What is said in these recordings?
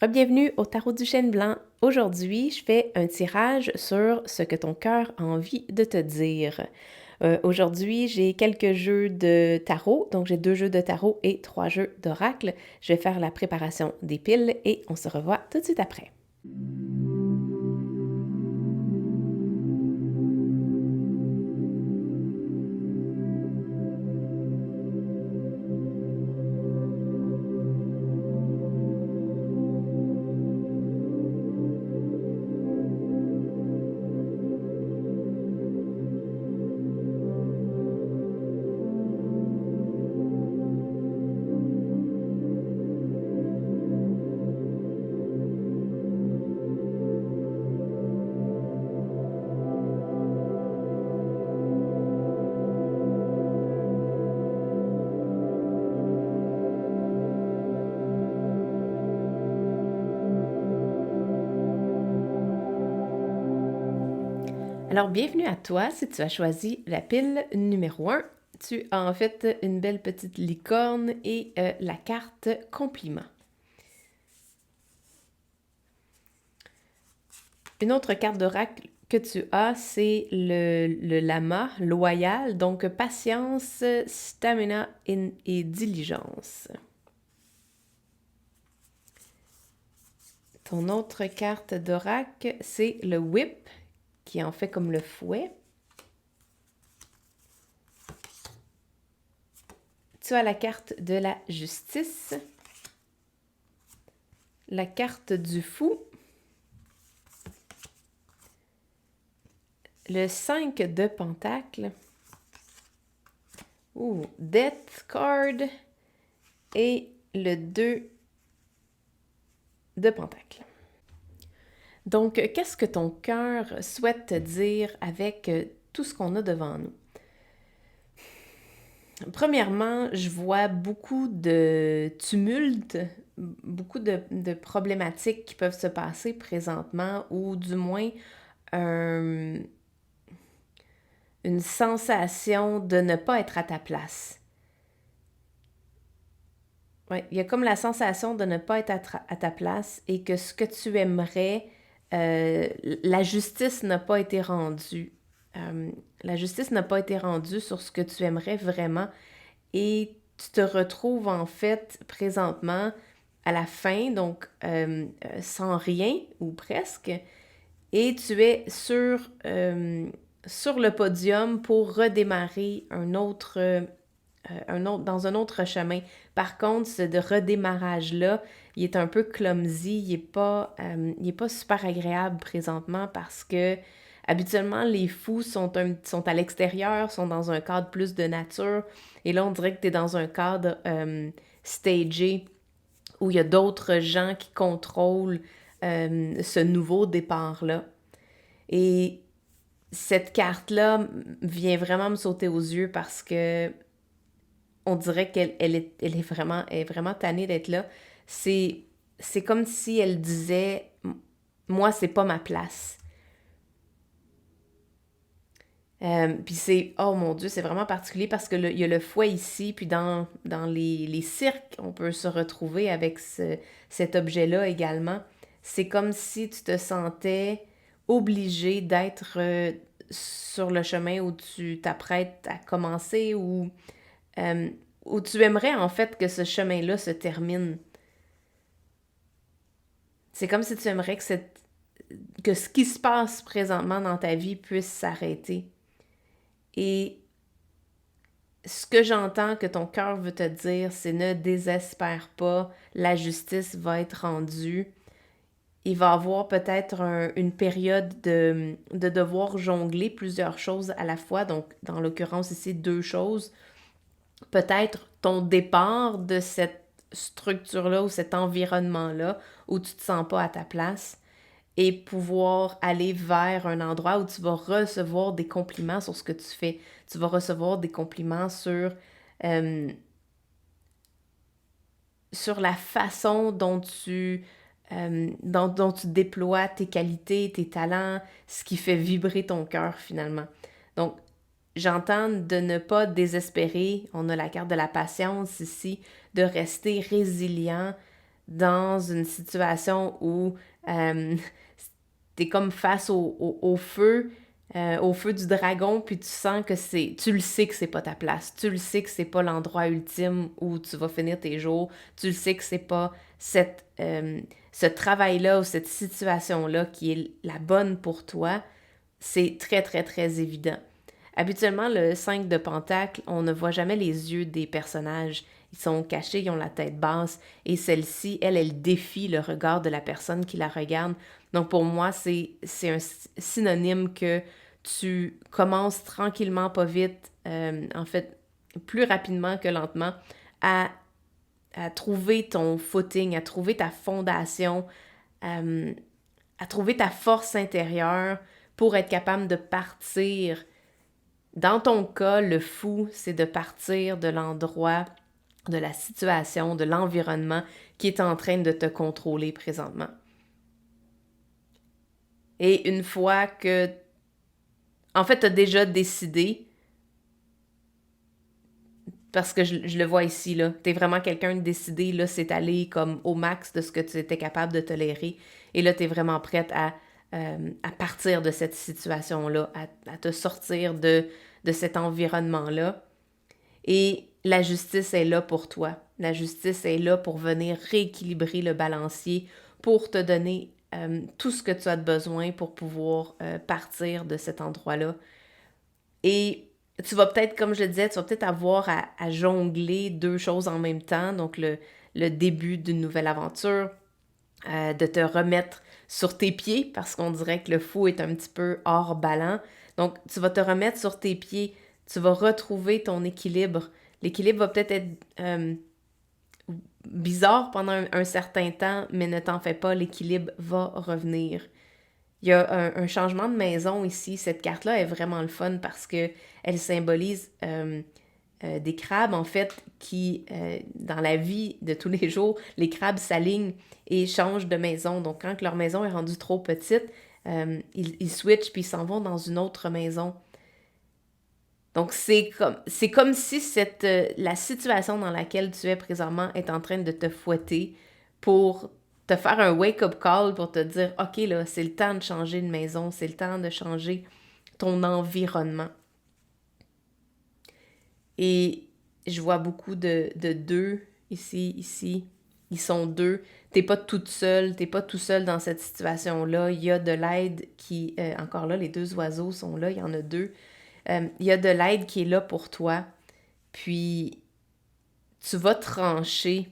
Bienvenue au Tarot du Chêne Blanc. Aujourd'hui, je fais un tirage sur ce que ton cœur a envie de te dire. Aujourd'hui, j'ai quelques jeux de tarot, donc j'ai 2 jeux de tarot et 3 jeux d'oracle. Je vais faire la préparation des piles et on se revoit tout de suite après. Alors, bienvenue à toi si tu as choisi la pile numéro 1. Tu as en fait une belle petite licorne et la carte compliment. Une autre carte d'oracle que tu as, c'est le lama loyal, donc patience, stamina et diligence. Ton autre carte d'oracle, c'est le whip, qui est en fait comme le fouet. Tu as la carte de la justice, la carte du fou, le 5 de pentacle, death card et le 2 de pentacle. Donc, qu'est-ce que ton cœur souhaite te dire avec tout ce qu'on a devant nous? Premièrement, je vois beaucoup de tumulte, beaucoup de problématiques qui peuvent se passer présentement, ou du moins une sensation de ne pas être à ta place. Ouais, il y a comme la sensation de ne pas être à ta place et que ce que tu aimerais, la justice n'a pas été rendue. La justice n'a pas été rendue sur ce que tu aimerais vraiment et tu te retrouves en fait présentement à la fin, donc sans rien ou presque, et tu es sur le podium pour redémarrer dans un autre chemin. Par contre, ce de redémarrage-là, il est un peu clumsy, il est pas super agréable présentement parce que habituellement, les fous sont à l'extérieur, sont dans un cadre plus de nature, et là, on dirait que tu es dans un cadre stagé où il y a d'autres gens qui contrôlent ce nouveau départ-là. Et cette carte-là vient vraiment me sauter aux yeux parce que on dirait qu'elle est vraiment tannée d'être là. C'est comme si elle disait « Moi, c'est pas ma place ». Puis c'est, oh mon Dieu, c'est vraiment particulier parce que il y a le fouet ici, puis dans les cirques, on peut se retrouver avec cet objet-là également. C'est comme si tu te sentais obligé d'être sur le chemin où tu t'apprêtes à commencer euh, où tu aimerais en fait que ce chemin-là se termine. C'est comme si tu aimerais que ce qui se passe présentement dans ta vie puisse s'arrêter. Et ce que j'entends que ton cœur veut te dire, c'est ne désespère pas, la justice va être rendue. Il va y avoir peut-être une période de devoir jongler plusieurs choses à la fois, donc dans l'occurrence ici 2 choses. Peut-être ton départ de cette structure-là ou cet environnement-là où tu te sens pas à ta place et pouvoir aller vers un endroit où tu vas recevoir des compliments sur ce que tu fais. Tu vas recevoir des compliments euh, sur la façon dont dont tu déploies tes qualités, tes talents, ce qui fait vibrer ton cœur finalement. Donc, j'entends de ne pas désespérer, on a la carte de la patience ici, de rester résilient, dans une situation où t'es comme face au feu du dragon, puis tu sens que tu le sais que c'est pas ta place, tu le sais que c'est pas l'endroit ultime où tu vas finir tes jours, tu le sais que c'est pas ce travail-là ou cette situation-là qui est la bonne pour toi, c'est très, très, très évident. Habituellement, le 5 de Pentacle, on ne voit jamais les yeux des personnages. Ils sont cachés, ils ont la tête basse. Et celle-ci, elle défie le regard de la personne qui la regarde. Donc pour moi, c'est un synonyme que tu commences tranquillement, pas vite, en fait, plus rapidement que lentement, à, à trouver ton footing, à trouver ta fondation, à trouver ta force intérieure pour être capable de partir. Dans ton cas, le fou, c'est de partir de l'endroit, de la situation, de l'environnement qui est en train de te contrôler présentement. Et une fois que, en fait, tu as déjà décidé, parce que je le vois ici, là, tu es vraiment quelqu'un de décidé, là, c'est aller comme au max de ce que tu étais capable de tolérer. Et là, tu es vraiment prête à partir de cette situation-là, à te sortir de cet environnement-là. Et la justice est là pour toi. La justice est là pour venir rééquilibrer le balancier, pour te donner tout ce que tu as besoin pour pouvoir partir de cet endroit-là. Et tu vas peut-être, comme je le disais, tu vas peut-être avoir à jongler deux choses en même temps. Donc, le début d'une nouvelle aventure, de te remettre sur tes pieds, parce qu'on dirait que le fou est un petit peu hors ballon. Donc, tu vas te remettre sur tes pieds, tu vas retrouver ton équilibre. L'équilibre va peut-être être bizarre pendant un certain temps, mais ne t'en fais pas, l'équilibre va revenir. Il y a un changement de maison ici. Cette carte-là est vraiment le fun parce que elle symbolise des crabes, en fait, qui, dans la vie de tous les jours, les crabes s'alignent et changent de maison. Donc, quand leur maison est rendue trop petite, ils switchent puis ils s'en vont dans une autre maison. Donc, c'est comme si la situation dans laquelle tu es présentement est en train de te fouetter pour te faire un wake-up call, pour te dire, OK, là, c'est le temps de changer de maison, c'est le temps de changer ton environnement. Et je vois beaucoup de deux ici. Ils sont deux. T'es pas toute seule, t'es pas tout seul dans cette situation-là. Il y a de l'aide qui... encore là, les deux oiseaux sont là, il y en a deux. Il y a de l'aide qui est là pour toi. Puis, tu vas trancher.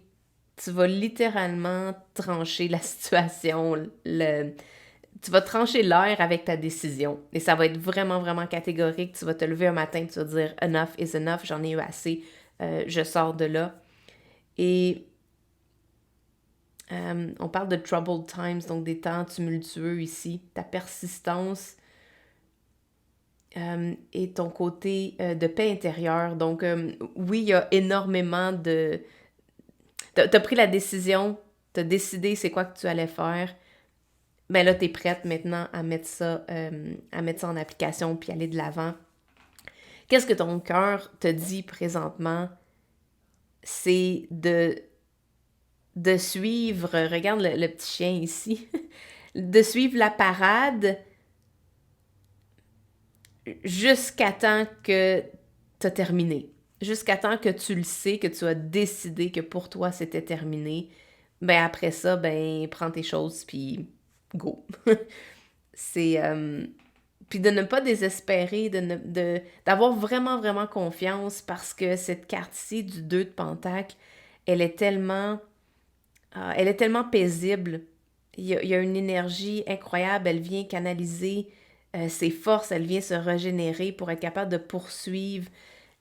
Tu vas littéralement trancher la situation. Tu vas trancher l'air avec ta décision. Et ça va être vraiment, vraiment catégorique. Tu vas te lever un matin, tu vas dire « Enough is enough, j'en ai eu assez, je sors de là. » Et on parle de troubled times, donc des temps tumultueux ici. Ta persistance et ton côté de paix intérieure. Donc, oui, il y a énormément de... T'as pris la décision, t'as décidé c'est quoi que tu allais faire. Ben là, t'es prête maintenant à mettre ça en application puis aller de l'avant. Qu'est-ce que ton cœur te dit présentement? C'est de suivre, regarde le petit chien ici, de suivre la parade jusqu'à temps que tu as terminé. Jusqu'à temps que tu le sais, que tu as décidé que pour toi c'était terminé. Ben après ça, ben prends tes choses puis go. C'est puis de ne pas désespérer, d'avoir vraiment, vraiment confiance parce que cette carte-ci du 2 de Pentacle, elle est tellement, elle est tellement paisible. Il y a une énergie incroyable, elle vient canaliser ses forces, elle vient se régénérer pour être capable de poursuivre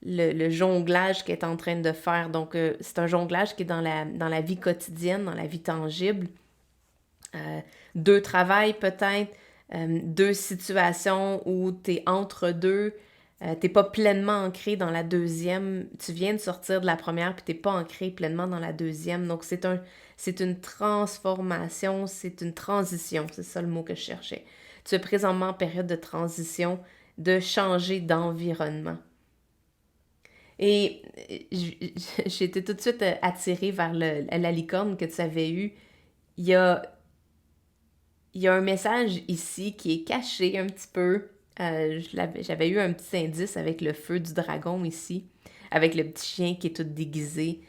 le jonglage qu'elle est en train de faire. Donc, c'est un jonglage qui est dans la vie quotidienne, dans la vie tangible. Deux travails peut-être, deux situations où tu es entre deux, t'es pas pleinement ancré dans la deuxième, tu viens de sortir de la première puis t'es pas ancré pleinement dans la deuxième, donc c'est une transformation, c'est une transition, c'est ça le mot que je cherchais. Tu es présentement en période de transition, de changer d'environnement. Et j'ai été tout de suite attirée vers la licorne que tu avais eue. Il y a, il y a un message ici qui est caché un petit peu. J'avais eu un petit indice avec le feu du dragon ici, avec le petit chien qui est tout déguisé.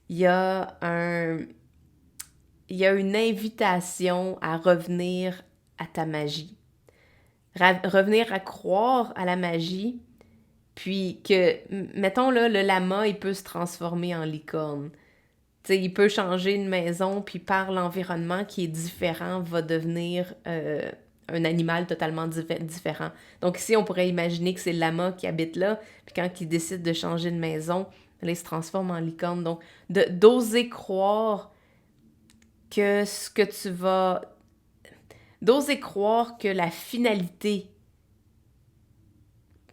Il y a un, il y a une invitation à revenir à ta magie. Revenir à croire à la magie, puis que, mettons là, le lama, il peut se transformer en licorne. Tu sais, il peut changer une maison, puis par l'environnement qui est différent, va devenir un animal totalement différent. Donc ici, on pourrait imaginer que c'est le lama qui habite là, puis quand il décide de changer de maison, là, il se transforme en licorne. Donc, d'oser croire que ce que tu vas... D'oser croire que la finalité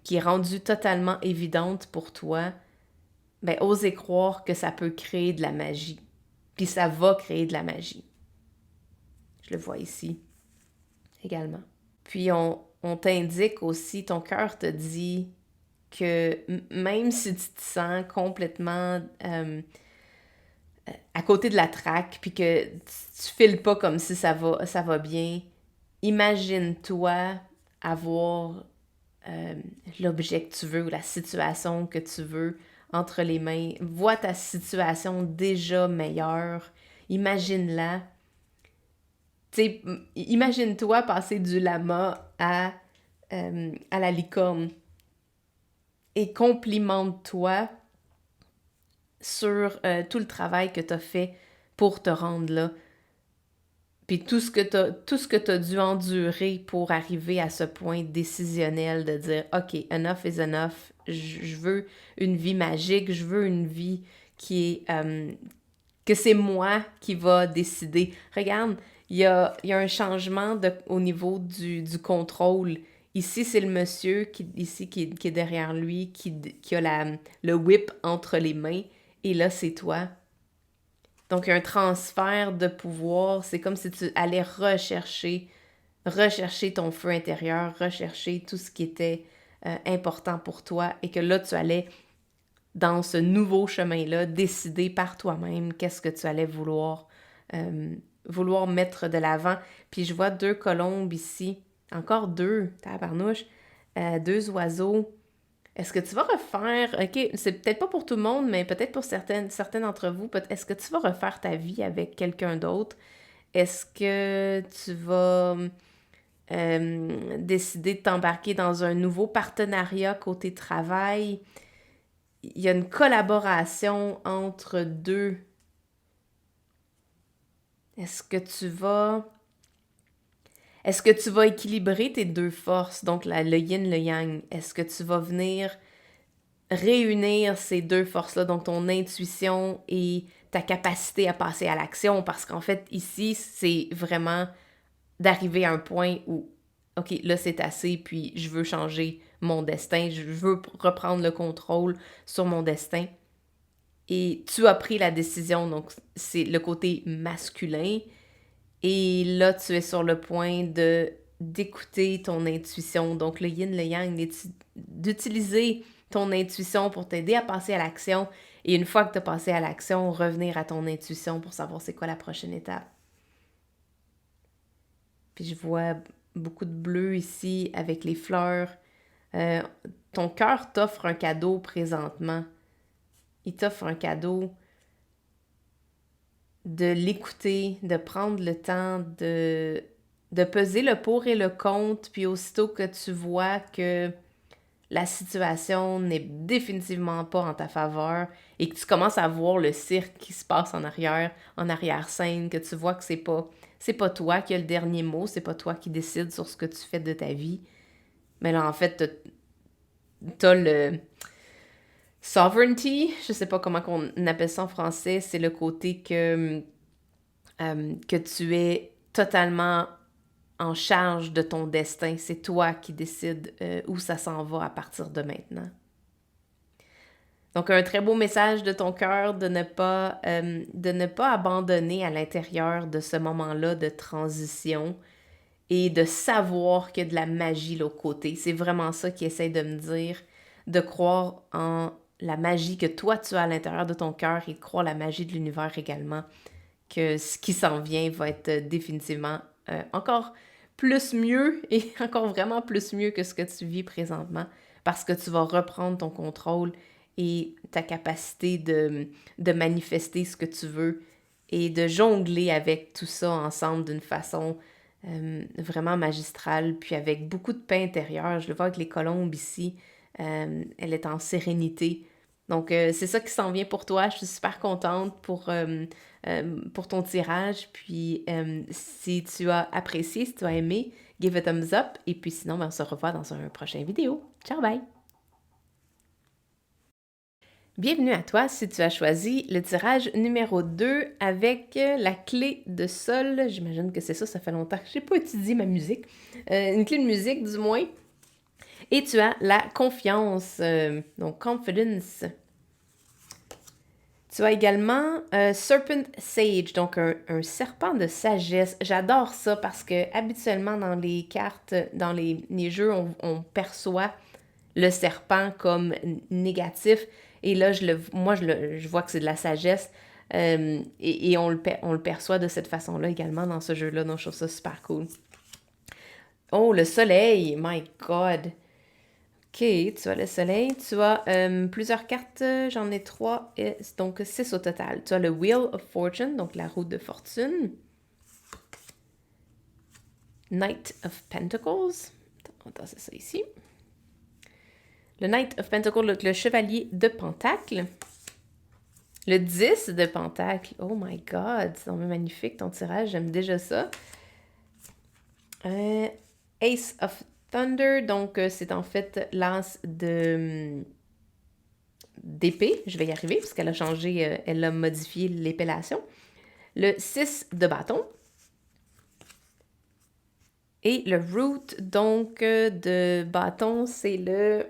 qui est rendue totalement évidente pour toi, ben, oser croire que ça peut créer de la magie. Puis ça va créer de la magie. Je le vois ici également. Puis on t'indique aussi, ton cœur te dit que même si tu te sens complètement à côté de la traque, puis que tu files pas comme si ça va bien, imagine-toi avoir l'objet que tu veux ou la situation que tu veux entre les mains. Vois ta situation déjà meilleure. Imagine-la. T'sais, imagine-toi passer du lama à la licorne et complimente-toi sur tout le travail que tu as fait pour te rendre là. Puis tout ce que tu as dû endurer pour arriver à ce point décisionnel de dire OK, enough is enough. Je veux une vie magique, je veux une vie qui est que c'est moi qui va décider. Regarde, il y a un changement au niveau du contrôle. Ici, c'est le monsieur qui est derrière lui, qui a le whip entre les mains. Et là, c'est toi. Donc, il y a un transfert de pouvoir. C'est comme si tu allais rechercher ton feu intérieur, rechercher tout ce qui était important pour toi et que là, tu allais, dans ce nouveau chemin-là, décider par toi-même qu'est-ce que tu allais vouloir mettre de l'avant. Puis je vois 2 colombes ici, encore 2, tabarnouche, 2 oiseaux. Est-ce que tu vas refaire, OK, c'est peut-être pas pour tout le monde, mais peut-être pour certains d'entre vous, est-ce que tu vas refaire ta vie avec quelqu'un d'autre? Est-ce que tu vas décider de t'embarquer dans un nouveau partenariat côté travail? Il y a une collaboration entre deux. Est-ce que tu vas... Est-ce que tu vas équilibrer tes 2 forces, donc le yin, le yang? Est-ce que tu vas venir réunir ces 2 forces-là, donc ton intuition et ta capacité à passer à l'action? Parce qu'en fait, ici, c'est vraiment d'arriver à un point où, OK, là, c'est assez, puis je veux changer mon destin, je veux reprendre le contrôle sur mon destin. Et tu as pris la décision, donc c'est le côté masculin. Et là, tu es sur le point d'écouter ton intuition. Donc, le yin, le yang, d'utiliser ton intuition pour t'aider à passer à l'action. Et une fois que tu as passé à l'action, revenir à ton intuition pour savoir c'est quoi la prochaine étape. Puis je vois beaucoup de bleu ici avec les fleurs. Ton cœur t'offre un cadeau présentement. Il t'offre un cadeau de l'écouter, de prendre le temps de peser le pour et le contre, puis aussitôt que tu vois que la situation n'est définitivement pas en ta faveur et que tu commences à voir le cirque qui se passe en arrière-scène, que tu vois que c'est pas toi qui as le dernier mot, c'est pas toi qui décides sur ce que tu fais de ta vie. Mais là, en fait, t'as le sovereignty, je sais pas comment on appelle ça en français, c'est le côté que tu es totalement en charge de ton destin. C'est toi qui décides où ça s'en va à partir de maintenant. Donc, un très beau message de ton cœur de ne pas abandonner à l'intérieur de ce moment-là de transition et de savoir qu'il y a de la magie de l'autre côté. C'est vraiment ça qu'il essaie de me dire, de croire en la magie que toi, tu as à l'intérieur de ton cœur et croire la magie de l'univers également, que ce qui s'en vient va être définitivement encore plus mieux et encore vraiment plus mieux que ce que tu vis présentement parce que tu vas reprendre ton contrôle et ta capacité de manifester ce que tu veux et de jongler avec tout ça ensemble d'une façon vraiment magistrale, puis avec beaucoup de paix intérieure. Je le vois avec les colombes ici. Elle est en sérénité. Donc, c'est ça qui s'en vient pour toi. Je suis super contente pour ton tirage. Puis, si tu as apprécié, si tu as aimé, give a thumbs up. Et puis sinon, ben, on se revoit dans un prochain vidéo. Ciao, bye! Bienvenue à toi si tu as choisi le tirage numéro 2 avec la clé de sol. J'imagine que c'est ça, ça fait longtemps que je n'ai pas étudié ma musique. Une clé de musique du moins. Et tu as la confiance, donc confidence. Tu as également Serpent Sage, donc un serpent de sagesse. J'adore ça parce que habituellement dans les cartes, dans les jeux, on perçoit le serpent comme négatif. Et là, je vois que c'est de la sagesse. Et on le perçoit de cette façon-là également dans ce jeu-là. Donc, je trouve ça super cool. Oh, le soleil! My God! Ok, tu as le soleil. Tu as plusieurs cartes. J'en ai 3. Donc, 6 au total. Tu as le Wheel of Fortune, donc la roue de fortune. Knight of Pentacles. Attends, c'est ça ici. Le Knight of Pentacles, le chevalier de Pentacle. Le 10 de Pentacle. Oh my God, c'est magnifique ton tirage, j'aime déjà ça. Ace of Thunder, donc c'est en fait l'as d'épée. Je vais y arriver parce qu'elle a changé, elle a modifié l'épellation. Le 6 de bâton. Et le root, donc, de bâton, c'est le...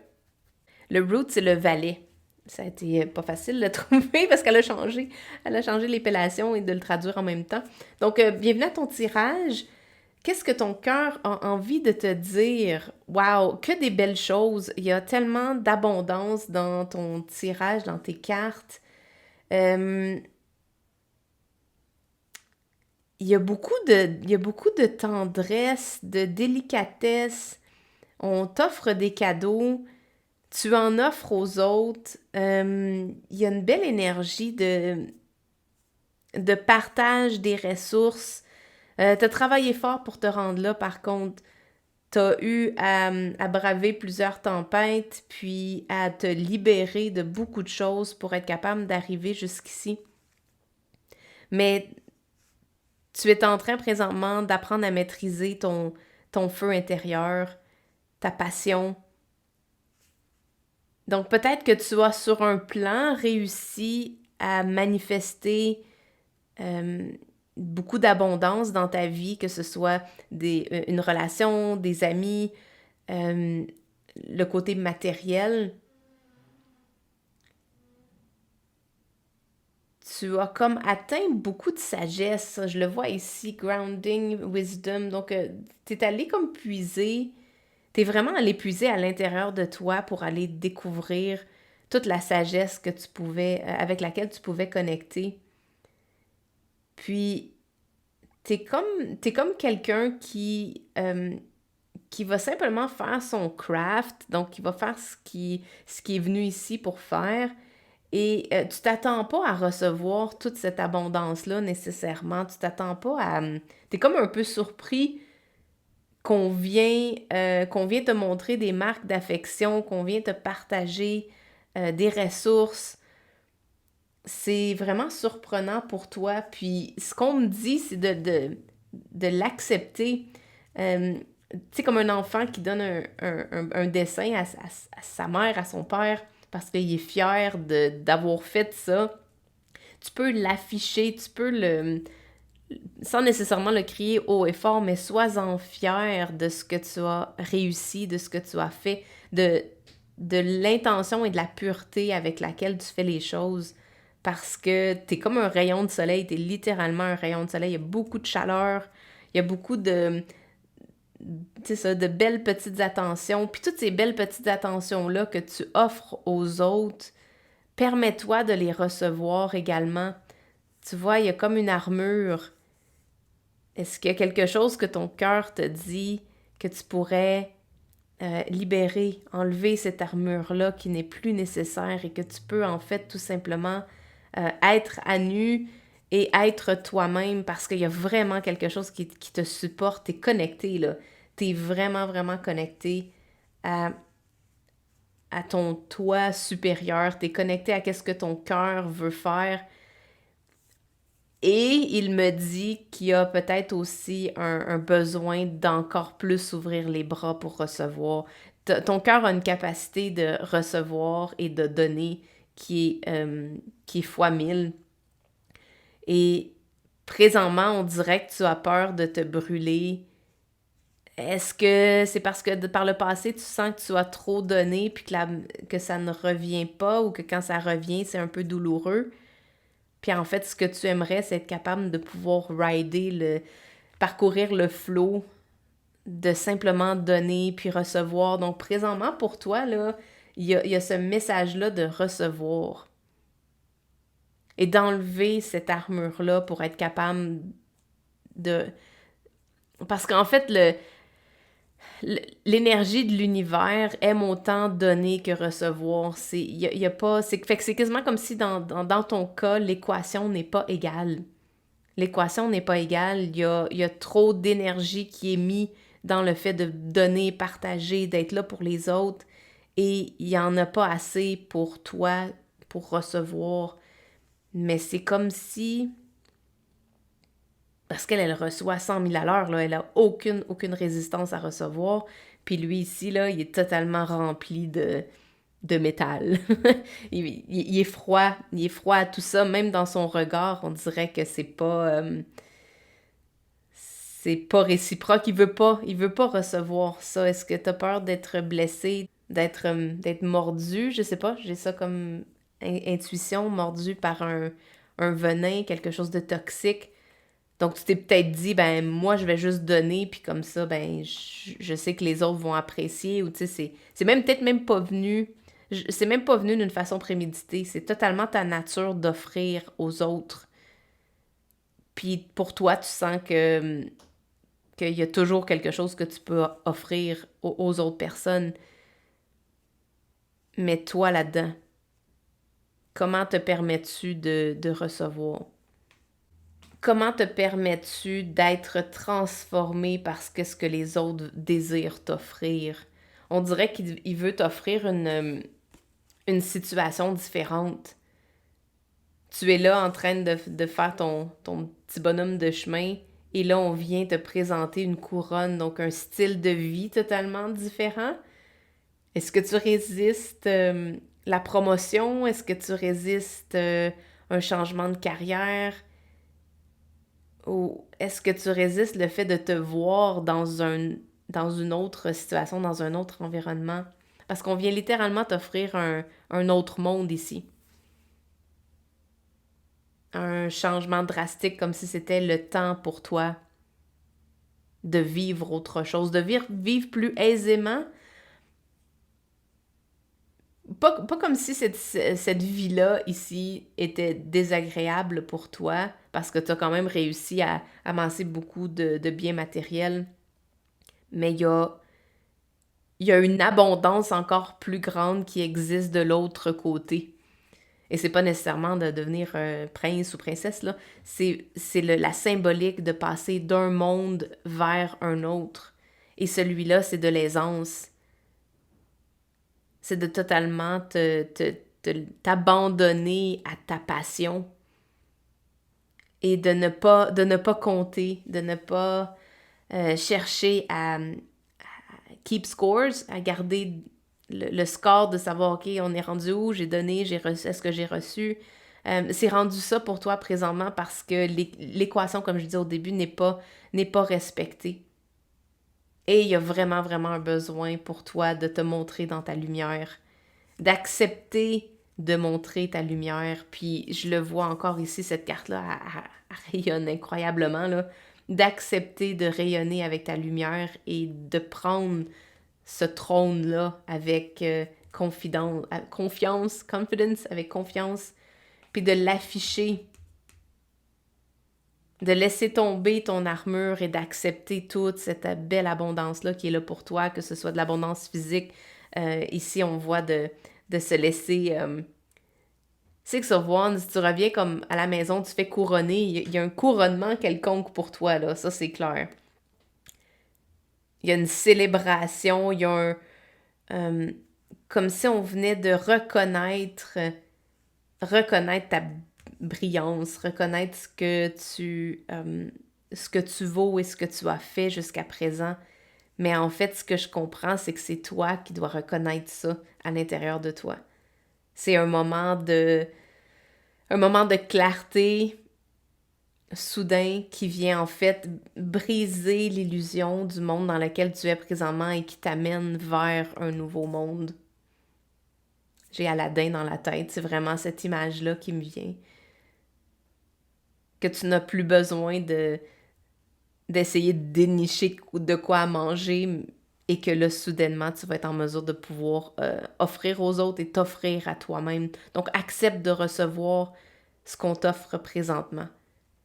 Le root, c'est le valet. Ça a été pas facile de le trouver parce qu'elle a changé. Elle a changé l'épellation et de le traduire en même temps. Donc, bienvenue à ton tirage. Qu'est-ce que ton cœur a envie de te dire? Wow, que des belles choses. Il y a tellement d'abondance dans ton tirage, dans tes cartes. Il y a beaucoup de tendresse, de délicatesse. On t'offre des cadeaux. Tu en offres aux autres. Il y a une belle énergie de partage des ressources. Tu as travaillé fort pour te rendre là, par contre. Tu as eu à braver plusieurs tempêtes, puis à te libérer de beaucoup de choses pour être capable d'arriver jusqu'ici. Mais tu es en train présentement d'apprendre à maîtriser ton feu intérieur, ta passion. Donc peut-être que tu as sur un plan réussi à manifester beaucoup d'abondance dans ta vie, que ce soit une relation, des amis, le côté matériel. Tu as comme atteint beaucoup de sagesse. Je le vois ici, grounding, wisdom. Donc, tu es allé comme puiser. Tu es vraiment allé puiser à l'intérieur de toi pour aller découvrir toute la sagesse que tu pouvais, avec laquelle tu pouvais connecter. Puis, t'es comme quelqu'un qui va simplement faire son craft, donc qui va faire ce qui est venu ici pour faire. Et tu t'attends pas à recevoir toute cette abondance-là nécessairement. Tu t'attends pas à... T'es comme un peu surpris qu'on vient te montrer des marques d'affection, qu'on vient te partager des ressources. C'est vraiment surprenant pour toi. Puis ce qu'on me dit, c'est de l'accepter. Tu sais, comme un enfant qui donne un dessin à sa mère, à son père, parce qu'il est fier d'avoir fait ça. Tu peux l'afficher, tu peux sans nécessairement le crier haut et fort, mais sois-en fier de ce que tu as réussi, de ce que tu as fait, de l'intention et de la pureté avec laquelle tu fais les choses. Parce que t'es comme un rayon de soleil, t'es littéralement un rayon de soleil. Il y a beaucoup de chaleur, il y a beaucoup de belles petites attentions. Puis toutes ces belles petites attentions-là que tu offres aux autres, permets-toi de les recevoir également. Tu vois, il y a comme une armure. Est-ce qu'il y a quelque chose que ton cœur te dit que tu pourrais libérer, enlever cette armure-là qui n'est plus nécessaire et que tu peux en fait tout simplement être à nu et être toi-même parce qu'il y a vraiment quelque chose qui te supporte. T'es connecté, là. T'es vraiment, vraiment connecté à, à ton toi supérieur. T'es connecté à ce que ton cœur veut faire. Et il me dit qu'il y a peut-être aussi un besoin d'encore plus ouvrir les bras pour recevoir. Ton cœur a une capacité de recevoir et de donner qui est fois 1000. Et présentement, on dirait que tu as peur de te brûler. Est-ce que c'est parce que par le passé, tu sens que tu as trop donné puis que ça ne revient pas ou que quand ça revient, c'est un peu douloureux? Puis en fait, ce que tu aimerais, c'est être capable de pouvoir parcourir le flow, de simplement donner puis recevoir. Donc présentement, pour toi, là, il y a ce message-là de recevoir et d'enlever cette armure-là pour être capable de... Parce qu'en fait, l'énergie de l'univers aime autant donner que recevoir. Y a pas, fait que c'est quasiment comme si dans ton cas, l'équation n'est pas égale. L'équation n'est pas égale. Il y a trop d'énergie qui est mise dans le fait de donner, partager, d'être là pour les autres. Et il n'y en a pas assez pour toi, pour recevoir. Mais c'est comme si... Parce elle reçoit 100 000 à l'heure, là, elle n'a aucune résistance à recevoir. Puis lui, ici, là, il est totalement rempli de métal. Il est froid à tout ça, même dans son regard, on dirait que c'est pas réciproque, il veut pas recevoir ça. Est-ce que t'as peur d'être blessé, d'être mordu? Je sais pas, j'ai ça comme intuition, mordu par un venin, quelque chose de toxique. Donc tu t'es peut-être dit, ben moi je vais juste donner, puis comme ça, ben je sais que les autres vont apprécier, ou tu sais, c'est même peut-être même pas venu, c'est même pas venu d'une façon préméditée, c'est totalement ta nature d'offrir aux autres. Puis pour toi, tu sens qu'il y a toujours quelque chose que tu peux offrir aux autres personnes. Mais toi là-dedans, comment te permets-tu de recevoir? Comment te permets-tu d'être transformé par ce que les autres désirent t'offrir? On dirait qu'il veut t'offrir une situation différente. Tu es là en train de faire ton petit bonhomme de chemin et là, on vient te présenter une couronne, donc un style de vie totalement différent. Est-ce que tu résistes la promotion? Est-ce que tu résistes un changement de carrière? Ou est-ce que tu résistes le fait de te voir dans une autre situation, dans un autre environnement? Parce qu'on vient littéralement t'offrir un autre monde ici. Un changement drastique, comme si c'était le temps pour toi de vivre autre chose, de vivre plus aisément. Pas comme si cette vie-là ici était désagréable pour toi, parce que tu as quand même réussi à amasser beaucoup de biens matériels, mais il y a une abondance encore plus grande qui existe de l'autre côté. Et c'est pas nécessairement de devenir prince ou princesse, là. C'est la symbolique de passer d'un monde vers un autre. Et celui-là, c'est de l'aisance. C'est de totalement t'abandonner à ta passion et de ne pas compter, de ne pas chercher à keep scores, à garder le score de savoir, OK, on est rendu où, j'ai donné, j'ai reçu, est-ce que j'ai reçu? C'est rendu ça pour toi présentement parce que l'équation, comme je disais au début, n'est pas respectée. Et il y a vraiment, vraiment un besoin pour toi de te montrer dans ta lumière, d'accepter de montrer ta lumière. Puis je le vois encore ici, cette carte-là, elle rayonne incroyablement, là. D'accepter de rayonner avec ta lumière et de prendre ce trône-là avec confidence, avec confiance, puis de l'afficher, de laisser tomber ton armure et d'accepter toute cette belle abondance-là qui est là pour toi, que ce soit de l'abondance physique. Ici, on voit de se laisser... Six of Wands, tu reviens comme à la maison, tu fais couronner, il y a un couronnement quelconque pour toi, là, ça c'est clair. Il y a une célébration, il y a comme si on venait de reconnaître ta brillance, reconnaître ce que tu vaux et ce que tu as fait jusqu'à présent. Mais en fait, ce que je comprends, c'est que c'est toi qui dois reconnaître ça à l'intérieur de toi. C'est un moment de clarté soudain qui vient en fait briser l'illusion du monde dans lequel tu es présentement et qui t'amène vers un nouveau monde. J'ai Aladdin dans la tête, c'est vraiment cette image-là qui me vient. Que tu n'as plus besoin d'essayer de dénicher de quoi manger et que là, soudainement, tu vas être en mesure de pouvoir offrir aux autres et t'offrir à toi-même. Donc, accepte de recevoir ce qu'on t'offre présentement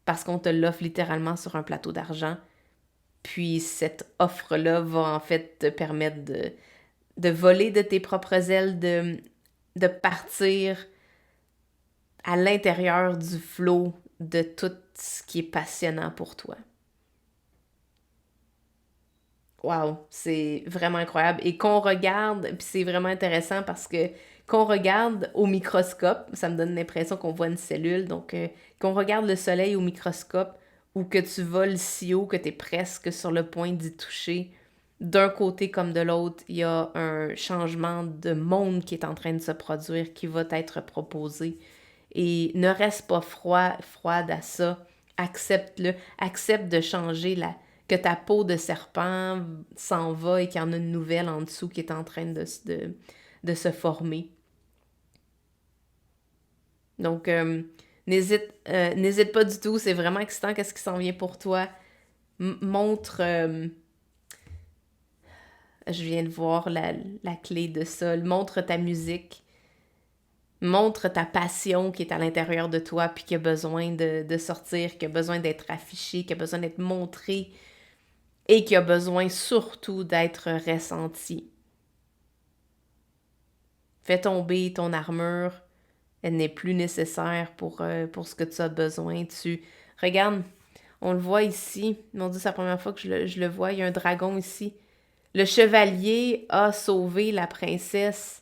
parce qu'on te l'offre littéralement sur un plateau d'argent. Puis, cette offre-là va en fait te permettre de voler de tes propres ailes, de partir à l'intérieur du flot de tout ce qui est passionnant pour toi. Wow, c'est vraiment incroyable. Et qu'on regarde, puis c'est vraiment intéressant parce que qu'on regarde au microscope, ça me donne l'impression qu'on voit une cellule, donc qu'on regarde le soleil au microscope ou que tu voles si haut que tu es presque sur le point d'y toucher, d'un côté comme de l'autre, il y a un changement de monde qui est en train de se produire, qui va t'être proposé. Et ne reste pas froide à ça. Accepte-le. Accepte de changer que ta peau de serpent s'en va et qu'il y en a une nouvelle en dessous qui est en train de se former. Donc, n'hésite pas du tout. C'est vraiment excitant qu'est-ce qui s'en vient pour toi. Montre... je viens de voir la clé de ça. Montre ta musique. Montre ta passion qui est à l'intérieur de toi puis qui a besoin de sortir, qui a besoin d'être affichée, qui a besoin d'être montrée et qui a besoin surtout d'être ressentie. Fais tomber ton armure. Elle n'est plus nécessaire pour ce que tu as besoin. Regarde, on le voit ici. Mon Dieu, c'est la première fois que je le vois. Il y a un dragon ici. Le chevalier a sauvé la princesse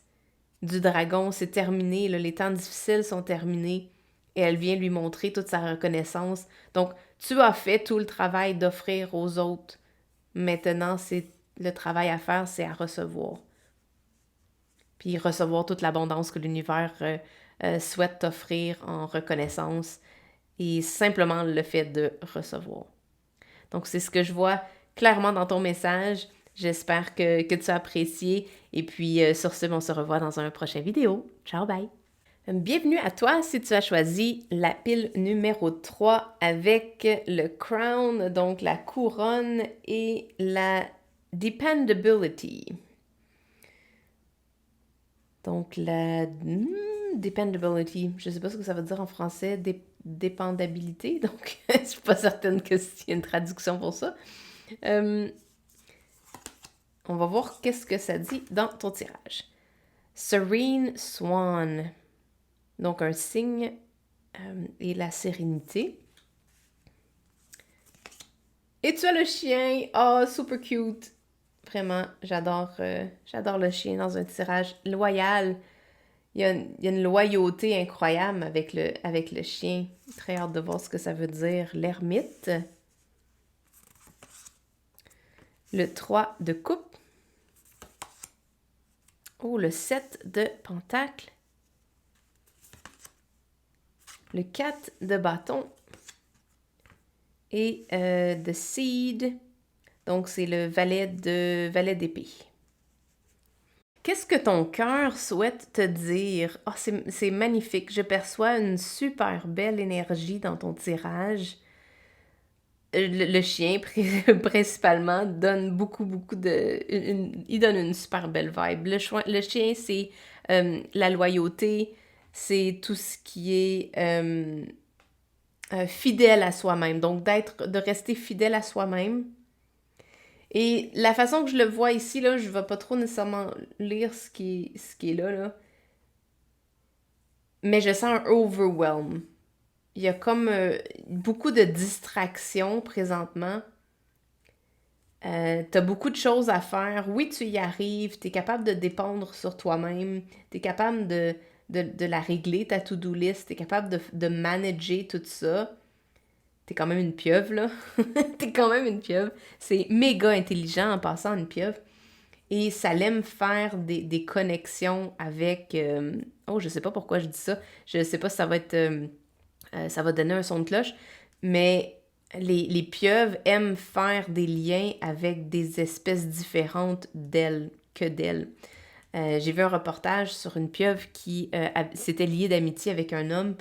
du dragon. C'est terminé. Là, les temps difficiles sont terminés. Et elle vient lui montrer toute sa reconnaissance. Donc, tu as fait tout le travail d'offrir aux autres. Maintenant, c'est le travail à faire, c'est à recevoir. Puis recevoir toute l'abondance que l'univers souhaite t'offrir en reconnaissance et simplement le fait de recevoir. Donc, c'est ce que je vois clairement dans ton message. J'espère que tu as apprécié. Et puis, sur ce, on se revoit dans un prochain vidéo. Ciao, bye! Bienvenue à toi si tu as choisi la pile numéro 3 avec le crown, donc la couronne et la dependability. Donc la dependability, je ne sais pas ce que ça veut dire en français, dépendabilité, donc je ne suis pas certaine qu'il y a une traduction pour ça. On va voir qu'est-ce que ça dit dans ton tirage. Serene Swan. Donc, un signe et la sérénité. Et tu as le chien. Oh, super cute. Vraiment, j'adore le chien dans un tirage loyal. Il y a une loyauté incroyable avec le chien. Très hâte de voir ce que ça veut dire. L'ermite. Le 3 de coupe. Oh, le 7 de pentacle. Le 4 de bâton et de seed, donc c'est le valet d'épée. Qu'est-ce que ton cœur souhaite te dire? Oh, c'est magnifique, je perçois une super belle énergie dans ton tirage. le chien, principalement, donne beaucoup il donne une super belle vibe. Le chien, c'est la loyauté, c'est tout ce qui est fidèle à soi-même. Donc, de rester fidèle à soi-même. Et la façon que je le vois ici, là, je vais pas trop nécessairement lire ce qui est là. Mais je sens un overwhelm. Il y a comme beaucoup de distractions présentement. T'as beaucoup de choses à faire. Oui, tu y arrives. T'es capable de dépendre sur toi-même. T'es capable de la régler, ta to-do list. T'es capable de manager tout ça. T'es quand même une pieuvre, là. T'es quand même une pieuvre. C'est méga intelligent en passant une pieuvre. Et ça l'aime faire des connexions avec... Oh, je sais pas pourquoi je dis ça. Je sais pas si ça va être... ça va donner un son de cloche. Mais les pieuvres aiment faire des liens avec des espèces différentes d'elles que d'elles. J'ai vu un reportage sur une pieuvre qui s'était liée d'amitié avec un homme.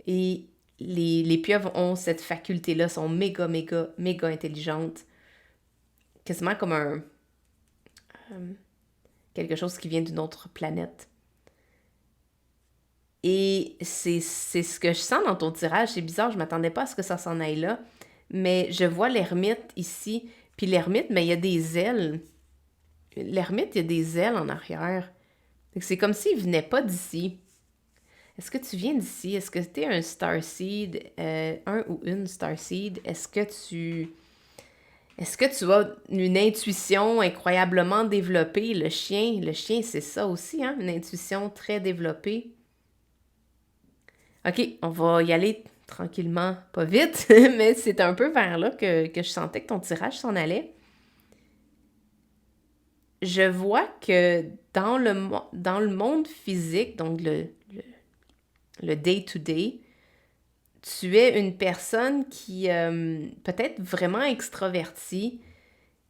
Et les pieuvres ont cette faculté-là, sont méga intelligentes. Quasiment comme quelque chose qui vient d'une autre planète. Et c'est ce que je sens dans ton tirage. C'est bizarre, je m'attendais pas à ce que ça s'en aille là. Mais je vois l'ermite ici. Puis l'ermite, mais il y a des ailes. L'ermite, il y a des ailes en arrière. C'est comme s'il venait pas d'ici. Est-ce que tu viens d'ici? Est-ce que tu es un starseed? Un ou une starseed? Est-ce que tu as une intuition incroyablement développée? Le chien, c'est ça aussi, hein? Une intuition très développée. OK, on va y aller tranquillement, pas vite, mais c'est un peu vers là que je sentais que ton tirage s'en allait. Je vois que dans le monde physique, donc le day-to-day, tu es une personne qui peut-être vraiment extravertie,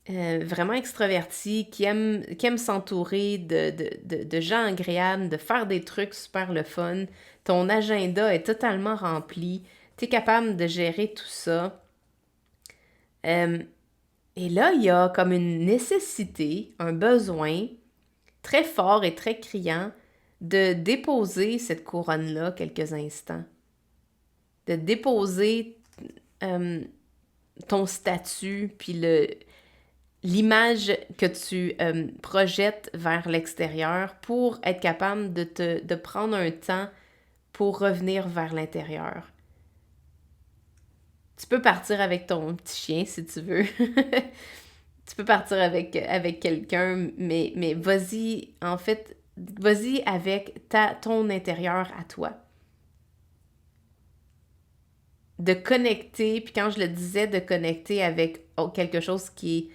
qui aime s'entourer de gens agréables, de faire des trucs super le fun. Ton agenda est totalement rempli. Tu es capable de gérer tout ça. Et là, il y a comme une nécessité, un besoin très fort et très criant de déposer cette couronne-là quelques instants. De déposer ton statut, puis l'image que tu projettes vers l'extérieur pour être capable de prendre un temps pour revenir vers l'intérieur. Tu peux partir avec ton petit chien si tu veux. Tu peux partir avec quelqu'un, mais vas-y, en fait, vas-y avec ton intérieur à toi. De connecter, puis quand je le disais, de connecter avec quelque chose qui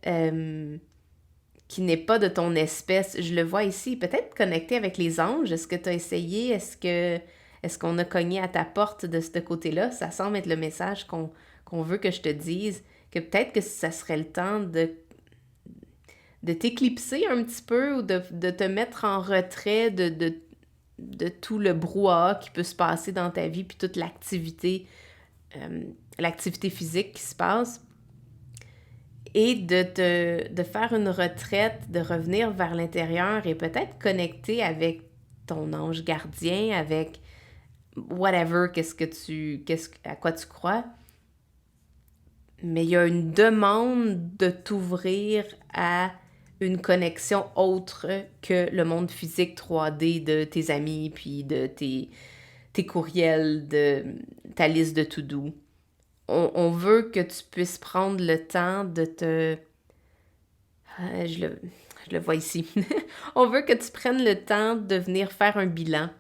n'est pas de ton espèce. Je le vois ici. Peut-être connecter avec les anges. Est-ce que tu as essayé? Est-ce qu'on a cogné à ta porte de ce côté-là? Ça semble être le message qu'on veut que je te dise. Que peut-être que ça serait le temps de t'éclipser un petit peu ou de te mettre en retrait de tout le brouhaha qui peut se passer dans ta vie puis toute l'activité physique qui se passe. Et de faire une retraite, de revenir vers l'intérieur et peut-être connecter avec ton ange gardien, avec whatever, à quoi tu crois. Mais il y a une demande de t'ouvrir à une connexion autre que le monde physique 3D de tes amis, puis de tes courriels, de ta liste de to-do. On veut que tu puisses prendre le temps de te... je le vois ici. On veut que tu prennes le temps de venir faire un bilan.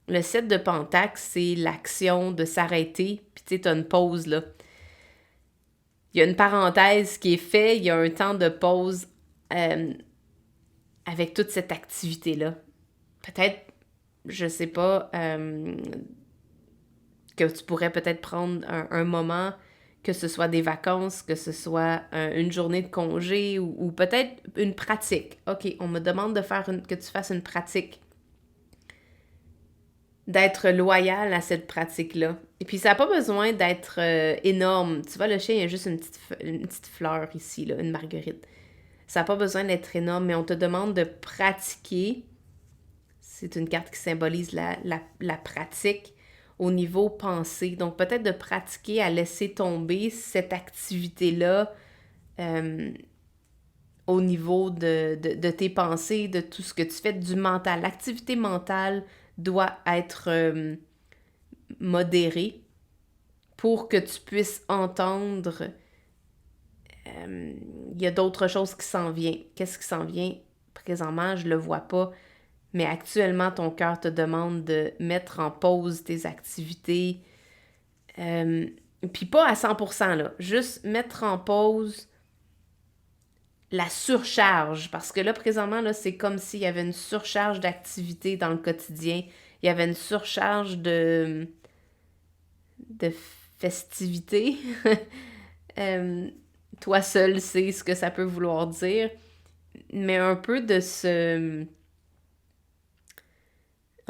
Le 7 de Pentacle, c'est l'action de s'arrêter, puis tu sais, t'as une pause, là. Il y a une parenthèse qui est faite, il y a un temps de pause avec toute cette activité-là. Peut-être, je sais pas, que tu pourrais peut-être prendre un moment, que ce soit des vacances, que ce soit une journée de congé ou peut-être une pratique. OK, on me demande que tu fasses une pratique. d'être loyal à cette pratique-là. Et puis, ça n'a pas besoin d'être énorme. Tu vois, le chien, il y a juste une petite fleur ici, là, une marguerite. Ça n'a pas besoin d'être énorme, mais on te demande de pratiquer. C'est une carte qui symbolise la pratique au niveau pensée. Donc, peut-être de pratiquer à laisser tomber cette activité-là au niveau de tes pensées, de tout ce que tu fais, du mental. L'activité mentale doit être modérée pour que tu puisses entendre. Il y a d'autres choses qui s'en viennent. Qu'est-ce qui s'en vient présentement? Je le vois pas. Mais actuellement, ton cœur te demande de mettre en pause tes activités. Puis pas à 100%, là. Juste mettre en pause la surcharge. Parce que là, présentement, là, c'est comme s'il y avait une surcharge d'activités dans le quotidien. Il y avait une surcharge de festivités. Toi seul sais ce que ça peut vouloir dire. Mais un peu de ce...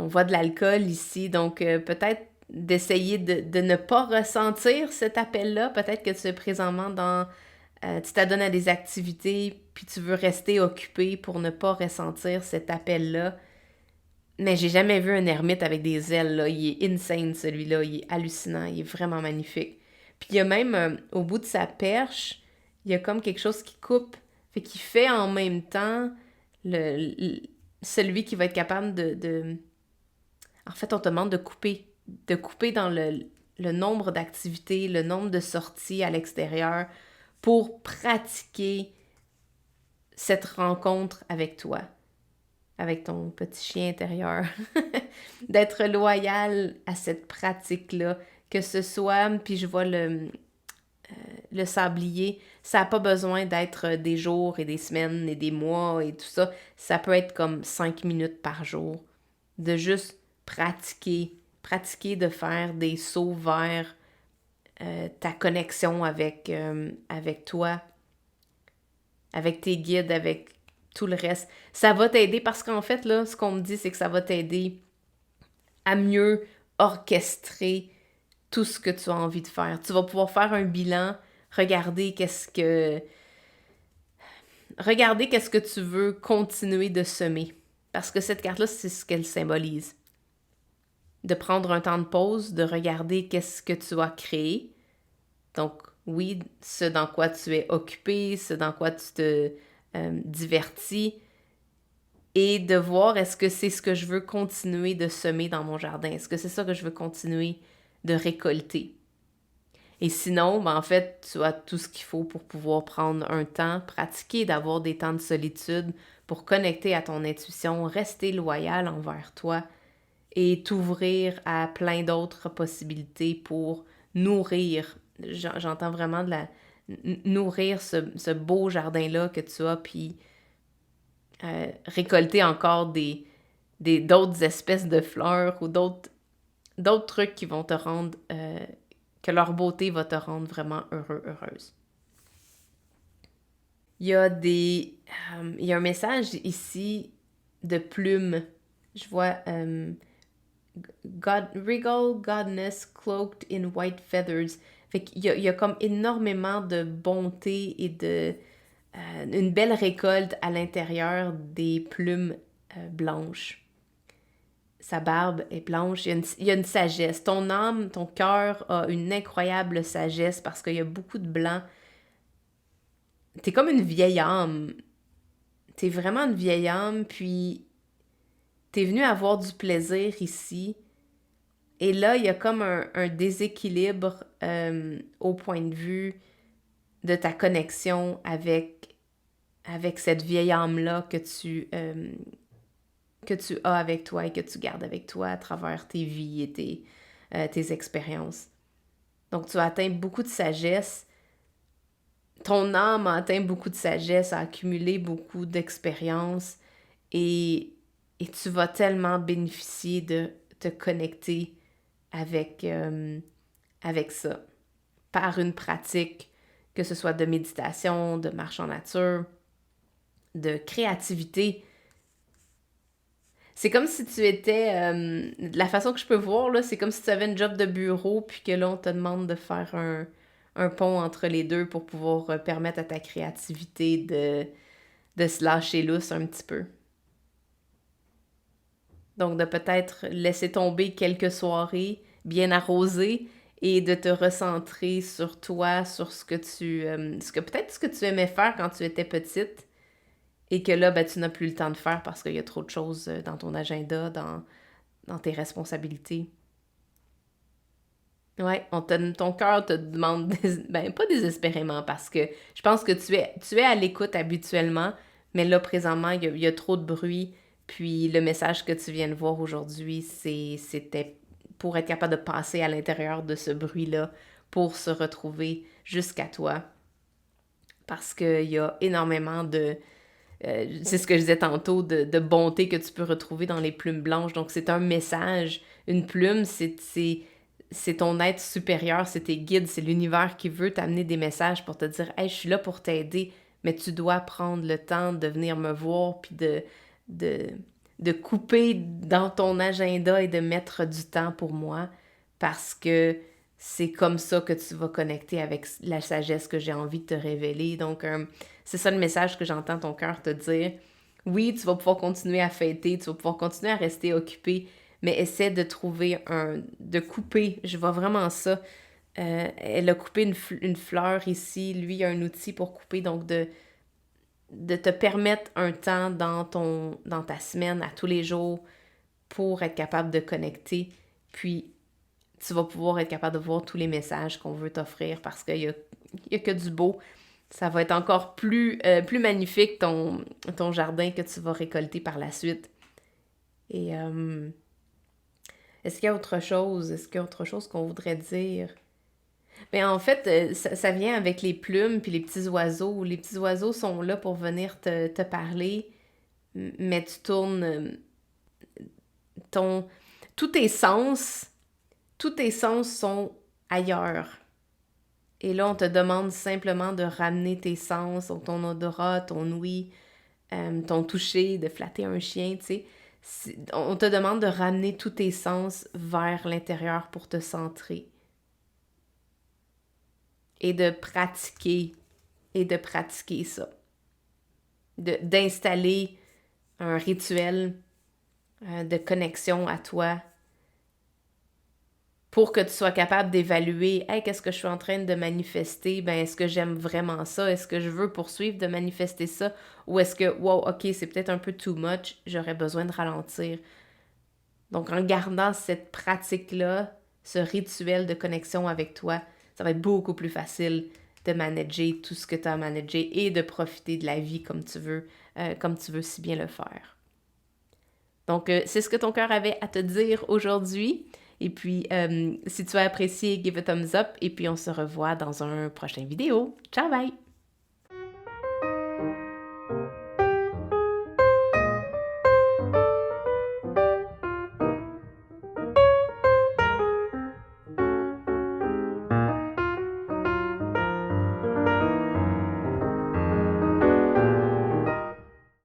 On voit de l'alcool ici, donc peut-être d'essayer de ne pas ressentir cet appel-là. Peut-être que tu es présentement dans... tu t'adonnes à des activités, puis tu veux rester occupé pour ne pas ressentir cet appel-là. Mais j'ai jamais vu un ermite avec des ailes, là. Il est insane, celui-là. Il est hallucinant. Il est vraiment magnifique. Puis il y a même, au bout de sa perche, il y a comme quelque chose qui coupe. Fait qu'il fait en même temps celui qui va être capable de... En fait, on te demande de couper dans le nombre d'activités, le nombre de sorties à l'extérieur pour pratiquer cette rencontre avec toi, avec ton petit chien intérieur. D'être loyal à cette pratique-là, que ce soit, puis je vois le sablier, ça n'a pas besoin d'être des jours et des semaines et des mois et tout ça. Ça peut être comme 5 minutes par jour. De juste pratiquer de faire des sauts vers ta connexion avec toi, avec tes guides, avec tout le reste. Ça va t'aider parce qu'en fait, là, ce qu'on me dit, c'est que ça va t'aider à mieux orchestrer tout ce que tu as envie de faire. Tu vas pouvoir faire un bilan, regarder qu'est-ce que tu veux continuer de semer. Parce que cette carte-là, c'est ce qu'elle symbolise. De prendre un temps de pause, de regarder qu'est-ce que tu as créé. Donc, oui, ce dans quoi tu es occupé, ce dans quoi tu te divertis, et de voir est-ce que c'est ce que je veux continuer de semer dans mon jardin? Est-ce que c'est ça que je veux continuer de récolter? Et sinon, ben en fait, tu as tout ce qu'il faut pour pouvoir prendre un temps, pratiquer, d'avoir des temps de solitude pour connecter à ton intuition, rester loyal envers toi et t'ouvrir à plein d'autres possibilités pour nourrir. J'entends vraiment nourrir ce beau jardin-là que tu as, puis récolter encore d'autres espèces de fleurs ou d'autres trucs qui vont te rendre, que leur beauté va te rendre vraiment heureux, heureuse. Il y a un message ici de plume. Je vois Regal Godness cloaked in white feathers. Fait qu'il y a comme énormément de bonté et une belle récolte à l'intérieur des plumes blanches. Sa barbe est blanche, il y a une sagesse. Ton âme, ton cœur a une incroyable sagesse parce qu'il y a beaucoup de blanc. T'es comme une vieille âme. T'es vraiment une vieille âme, puis t'es venu avoir du plaisir ici. Et là, il y a comme un déséquilibre au point de vue de ta connexion avec cette vieille âme-là que tu as avec toi et que tu gardes avec toi à travers tes vies et tes expériences. Donc, tu as atteint beaucoup de sagesse. Ton âme a atteint beaucoup de sagesse, a accumulé beaucoup d'expériences et tu vas tellement bénéficier de te connecter avec ça par une pratique, que ce soit de méditation, de marche en nature, de créativité. C'est comme si tu étais, de la façon que je peux voir, là, c'est comme si tu avais une job de bureau, puis que là, on te demande de faire un pont entre les deux pour pouvoir permettre à ta créativité de se lâcher lousse un petit peu. Donc, de peut-être laisser tomber quelques soirées bien arrosées et de te recentrer sur toi, sur peut-être ce que tu aimais faire quand tu étais petite et que là, ben, tu n'as plus le temps de faire parce qu'il y a trop de choses dans ton agenda, dans tes responsabilités. Ouais, ton cœur te demande, ben pas désespérément parce que je pense que tu es à l'écoute habituellement, mais là, présentement, il y a trop de bruit. Puis le message que tu viens de voir aujourd'hui, c'était pour être capable de passer à l'intérieur de ce bruit-là, pour se retrouver jusqu'à toi. Parce qu'il y a énormément c'est ce que je disais tantôt, de bonté que tu peux retrouver dans les plumes blanches. Donc, c'est un message. Une plume, c'est ton être supérieur, c'est tes guides, c'est l'univers qui veut t'amener des messages pour te dire « Hey, je suis là pour t'aider, mais tu dois prendre le temps de venir me voir, puis de, de couper dans ton agenda et de mettre du temps pour moi, parce que c'est comme ça que tu vas connecter avec la sagesse que j'ai envie de te révéler. » Donc, c'est ça le message que j'entends ton cœur te dire. Oui, tu vas pouvoir continuer à fêter, tu vas pouvoir continuer à rester occupé, mais essaie de trouver de couper, je vois vraiment ça. Elle a coupé une fleur ici, lui il a un outil pour couper, donc de te permettre un temps dans ta semaine, à tous les jours, pour être capable de connecter, puis tu vas pouvoir être capable de voir tous les messages qu'on veut t'offrir parce qu'il y a que du beau. Ça va être encore plus magnifique ton jardin que tu vas récolter par la suite. Et est-ce qu'il y a autre chose? Est-ce qu'il y a autre chose qu'on voudrait dire? Mais en fait, ça vient avec les plumes puis les petits oiseaux. Les petits oiseaux sont là pour venir te parler, mais tu tournes ton... Tous tes sens, tous tes sens sont ailleurs. Et là, on te demande simplement de ramener tes sens, ton odorat, ton ouïe, ton toucher, de flatter un chien, tu sais. On te demande de ramener tous tes sens vers l'intérieur pour te centrer. Et de pratiquer ça. D'installer un rituel de connexion à toi pour que tu sois capable d'évaluer « Hey, qu'est-ce que je suis en train de manifester? Ben, est-ce que j'aime vraiment ça? Est-ce que je veux poursuivre de manifester ça? Ou est-ce que, wow, ok, c'est peut-être un peu too much, j'aurais besoin de ralentir. » Donc, en gardant cette pratique-là, ce rituel de connexion avec toi, ça va être beaucoup plus facile de manager tout ce que tu as à manager et de profiter de la vie comme tu veux si bien le faire. Donc, c'est ce que ton cœur avait à te dire aujourd'hui. Et puis, si tu as apprécié, give a thumbs up. Et puis, on se revoit dans un prochain vidéo. Ciao, bye!